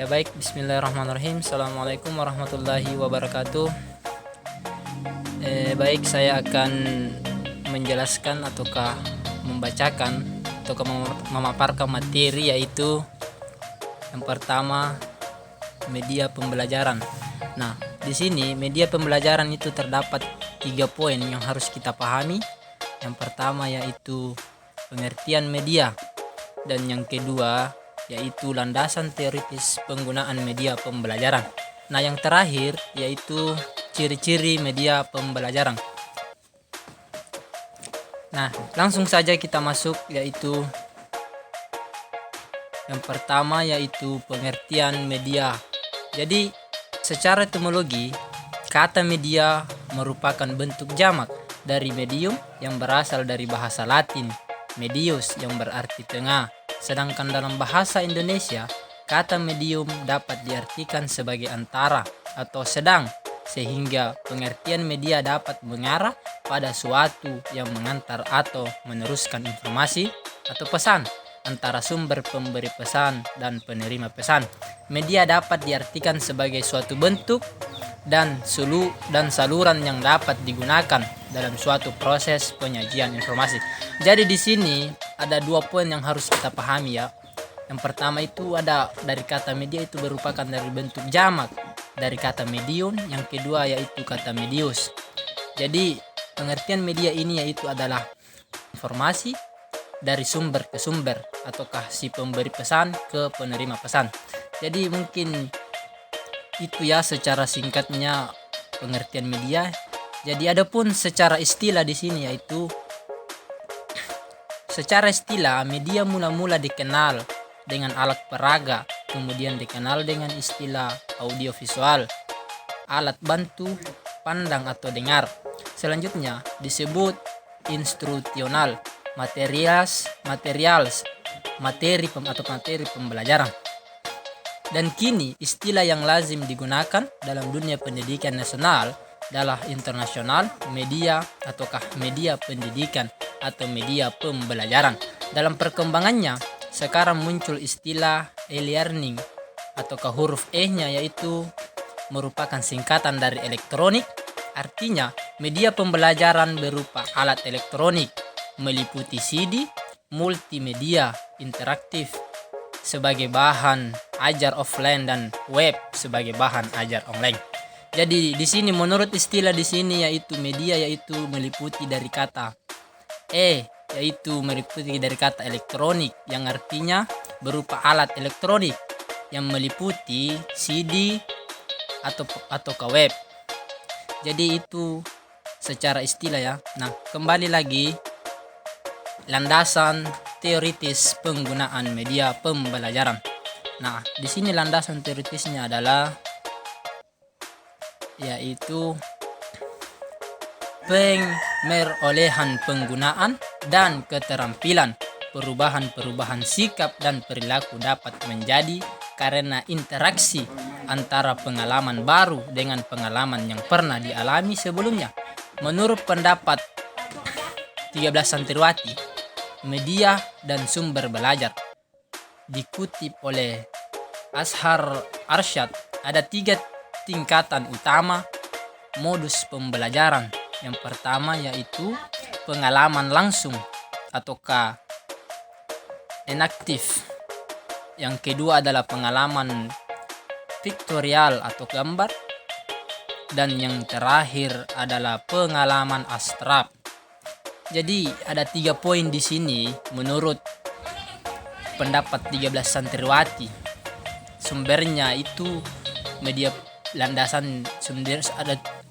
Ya baik, bismillahirrahmanirrahim. Assalamualaikum warahmatullahi wabarakatuh. Baik, saya akan menjelaskan ataukah membacakan ataukah memaparkan materi, yaitu yang pertama, media pembelajaran. Nah, di sini media pembelajaran itu terdapat 3 poin yang harus kita pahami. Yang pertama yaitu pengertian media, dan yang kedua yaitu landasan teoritis penggunaan media pembelajaran. Nah, yang terakhir yaitu ciri-ciri media pembelajaran. Nah, langsung saja kita masuk, yaitu yang pertama yaitu pengertian media. Jadi, secara etimologi, kata media merupakan bentuk jamak dari medium yang berasal dari bahasa Latin medius yang berarti tengah. Sedangkan dalam bahasa Indonesia, kata medium dapat diartikan sebagai antara atau sedang, sehingga pengertian media dapat mengarah pada suatu yang mengantar atau meneruskan informasi atau pesan antara sumber pemberi pesan dan penerima pesan. Media dapat diartikan sebagai suatu bentuk dan saluran yang dapat digunakan dalam suatu proses penyajian informasi. Jadi di sini ada 2 poin yang harus kita pahami ya. Yang pertama itu ada dari kata media itu merupakan dari bentuk jamak dari kata medium, yang kedua yaitu kata medius. Jadi pengertian media ini yaitu adalah informasi dari sumber ke sumber ataukah si pemberi pesan ke penerima pesan. Jadi mungkin itu ya secara singkatnya pengertian media. Jadi adapun secara istilah di sini yaitu secara istilah media mula-mula dikenal dengan alat peraga, kemudian dikenal dengan istilah audiovisual, alat bantu pandang atau dengar. Selanjutnya disebut instructional materi pembelajaran. Dan kini istilah yang lazim digunakan dalam dunia pendidikan nasional adalah internasional media ataukah media pendidikan atau media pembelajaran. Dalam perkembangannya sekarang muncul istilah e-learning ataukah huruf E-nya yaitu merupakan singkatan dari elektronik. Artinya media pembelajaran berupa alat elektronik meliputi CD, multimedia interaktif sebagai bahan ajar offline dan web sebagai bahan ajar online. Jadi di sini menurut istilah di sini yaitu media yaitu meliputi dari kata yaitu meliputi dari kata elektronik yang artinya berupa alat elektronik yang meliputi CD atau ke web. Jadi itu secara istilah ya. Nah, kembali lagi landasan teoritis penggunaan media pembelajaran. Nah, di sini landasan teoritisnya adalah yaitu pengerolehan penggunaan dan keterampilan perubahan sikap dan perilaku dapat menjadi karena interaksi antara pengalaman baru dengan pengalaman yang pernah dialami sebelumnya. Menurut pendapat 13 santriwati, media dan sumber belajar dikutip oleh Ashar Arsyad, ada 3 tingkatan utama modus pembelajaran. Yang pertama yaitu pengalaman langsung ataukah enaktif. Yang kedua adalah pengalaman piktorial atau gambar, dan yang terakhir adalah pengalaman abstrak. Jadi ada 3 poin di sini menurut pendapat 13 santriwati. Sumbernya itu media landasan sumber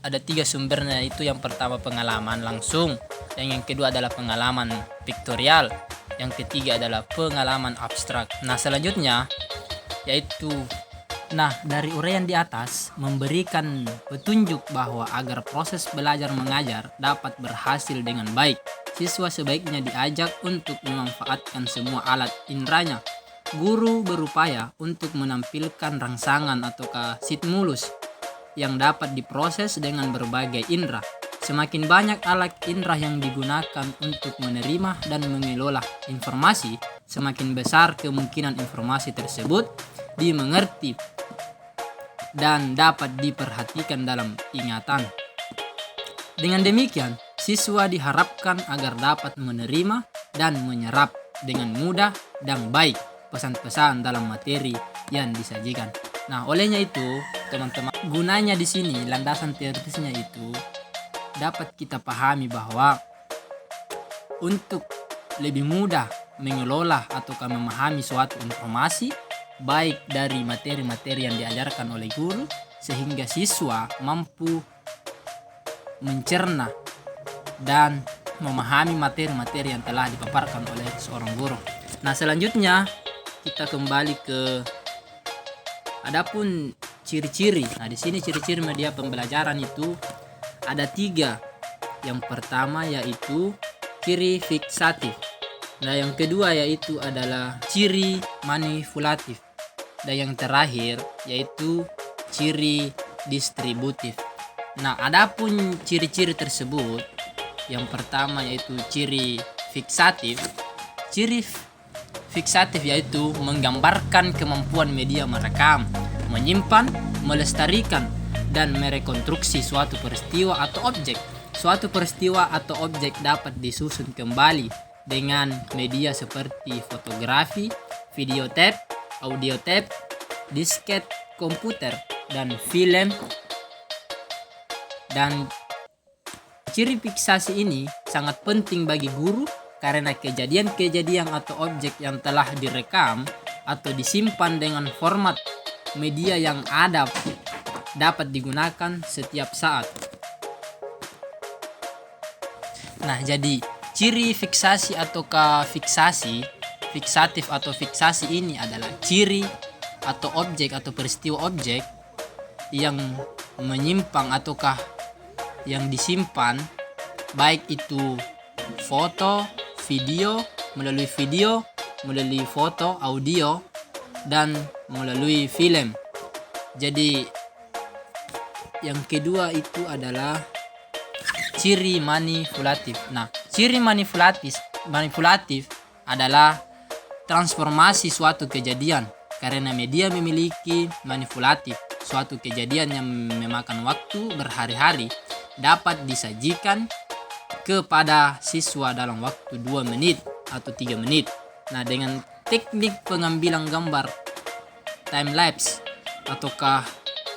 ada 3 sumbernya, itu yang pertama pengalaman langsung, yang kedua adalah pengalaman piktorial, yang ketiga adalah pengalaman abstrak. Nah, selanjutnya yaitu dari uraian di atas memberikan petunjuk bahwa agar proses belajar mengajar dapat berhasil dengan baik, siswa sebaiknya diajak untuk memanfaatkan semua alat inderanya. Guru berupaya untuk menampilkan rangsangan ataukah stimulus yang dapat diproses dengan berbagai indera. Semakin banyak alat indera yang digunakan untuk menerima dan mengelola informasi, semakin besar kemungkinan informasi tersebut dimengerti, dan dapat diperhatikan dalam ingatan. Dengan demikian, siswa diharapkan agar dapat menerima dan menyerap dengan mudah dan baik pesan-pesan dalam materi yang disajikan. Nah, olehnya itu, teman-teman, gunanya di sini landasan teoritisnya itu dapat kita pahami bahwa untuk lebih mudah mengelola atau memahami suatu informasi baik dari materi-materi yang diajarkan oleh guru, sehingga siswa mampu mencerna dan memahami materi-materi yang telah dipaparkan oleh seorang guru. Nah, selanjutnya kita kembali ke adapun ciri-ciri. Nah, di sini ciri-ciri media pembelajaran itu ada 3. Yang pertama yaitu ciri fiksatif. Nah, yang kedua yaitu adalah ciri manipulatif. Dan yang terakhir yaitu ciri distributif. Nah, adapun ciri-ciri tersebut, yang pertama yaitu ciri fiksatif. Ciri fiksatif yaitu menggambarkan kemampuan media merekam, menyimpan, melestarikan, dan merekonstruksi suatu peristiwa atau objek. Suatu peristiwa atau objek dapat disusun kembali dengan media seperti fotografi, videotape, audiotape, disket komputer, dan film. Dan ciri fiksasi ini sangat penting bagi guru karena kejadian-kejadian atau objek yang telah direkam atau disimpan dengan format media yang ada dapat digunakan setiap saat. Nah, jadi ciri fiksasi ataukah fiksatif atau fiksasi ini adalah ciri atau objek atau peristiwa objek yang menyimpang ataukah yang disimpan, baik itu foto, video, melalui foto, audio, dan melalui film. Jadi yang kedua itu adalah ciri manipulatif. Nah, ciri manipulatif adalah transformasi suatu kejadian karena media memiliki manipulatif. Suatu kejadian yang memakan waktu berhari-hari dapat disajikan kepada siswa dalam waktu 2 menit atau 3 menit. Nah, dengan teknik pengambilan gambar time lapse ataukah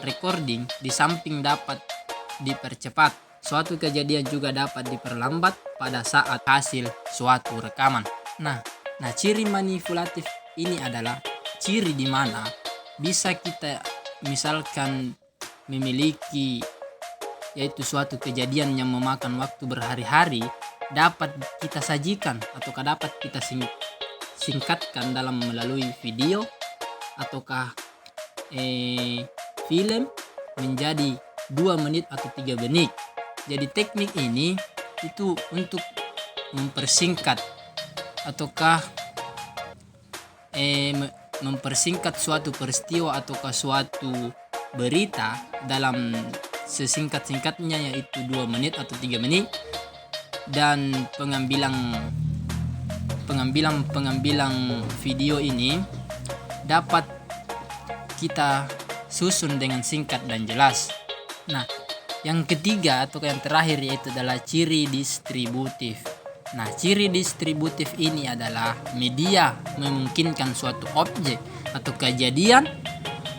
recording, di samping dapat dipercepat, suatu kejadian juga dapat diperlambat pada saat hasil suatu rekaman. Nah, ciri manipulatif ini adalah ciri di mana bisa kita misalkan memiliki yaitu suatu kejadian yang memakan waktu berhari-hari dapat kita sajikan ataukah dapat kita singkatkan dalam melalui video ataukah film menjadi 2 menit atau 3 menit. Jadi teknik ini itu untuk mempersingkat ataukah mempersingkat suatu peristiwa ataukah suatu berita dalam sesingkat-singkatnya yaitu 2 menit atau 3 menit, dan pengambilan video ini dapat kita susun dengan singkat dan jelas. Nah, yang ketiga atau yang terakhir yaitu adalah ciri distributif. Nah, ciri distributif ini adalah media memungkinkan suatu objek atau kejadian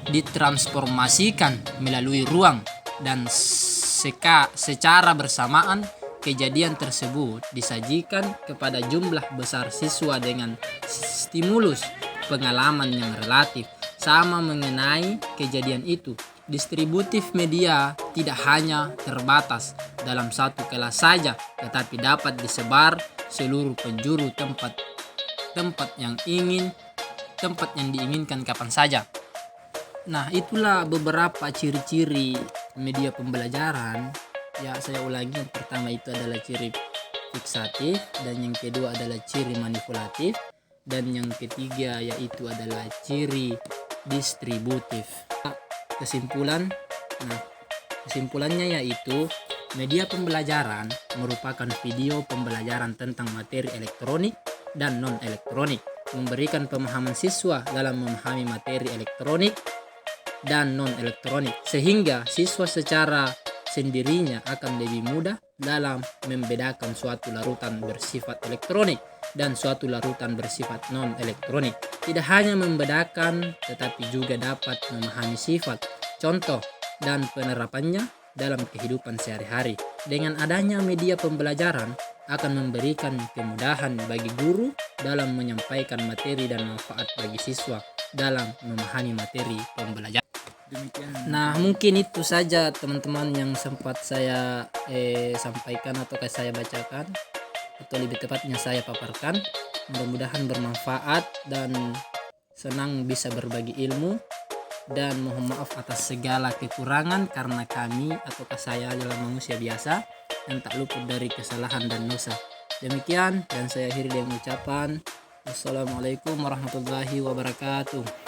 ditransformasikan melalui ruang dan secara bersamaan kejadian tersebut disajikan kepada jumlah besar siswa dengan stimulus pengalaman yang relatif sama mengenai kejadian itu. Distributif media tidak hanya terbatas dalam satu kelas saja, tetapi dapat disebar seluruh penjuru tempat yang diinginkan kapan saja. Nah, itulah beberapa ciri-ciri media pembelajaran. Ya, saya ulangi, yang pertama itu adalah ciri fiksatif, dan yang kedua adalah ciri manipulatif, dan yang ketiga yaitu adalah ciri distributif. Kesimpulannya yaitu media pembelajaran merupakan video pembelajaran tentang materi elektronik dan non-elektronik memberikan pemahaman siswa dalam memahami materi elektronik dan non-elektronik, sehingga siswa secara sendirinya akan lebih mudah dalam membedakan suatu larutan bersifat elektronik dan suatu larutan bersifat non-elektronik. Tidak hanya membedakan, tetapi juga dapat memahami sifat, contoh, dan penerapannya dalam kehidupan sehari-hari. Dengan adanya media pembelajaran akan memberikan kemudahan bagi guru dalam menyampaikan materi dan manfaat bagi siswa dalam memahami materi pembelajaran. Nah, mungkin itu saja teman-teman yang sempat saya sampaikan atau saya bacakan, atau lebih tepatnya saya paparkan. Mudah-mudahan bermanfaat dan senang bisa berbagi ilmu, dan mohon maaf atas segala kekurangan karena kami atau saya adalah manusia biasa yang tak luput dari kesalahan dan dosa. Demikian, dan saya akhiri dengan ucapan Assalamualaikum warahmatullahi wabarakatuh.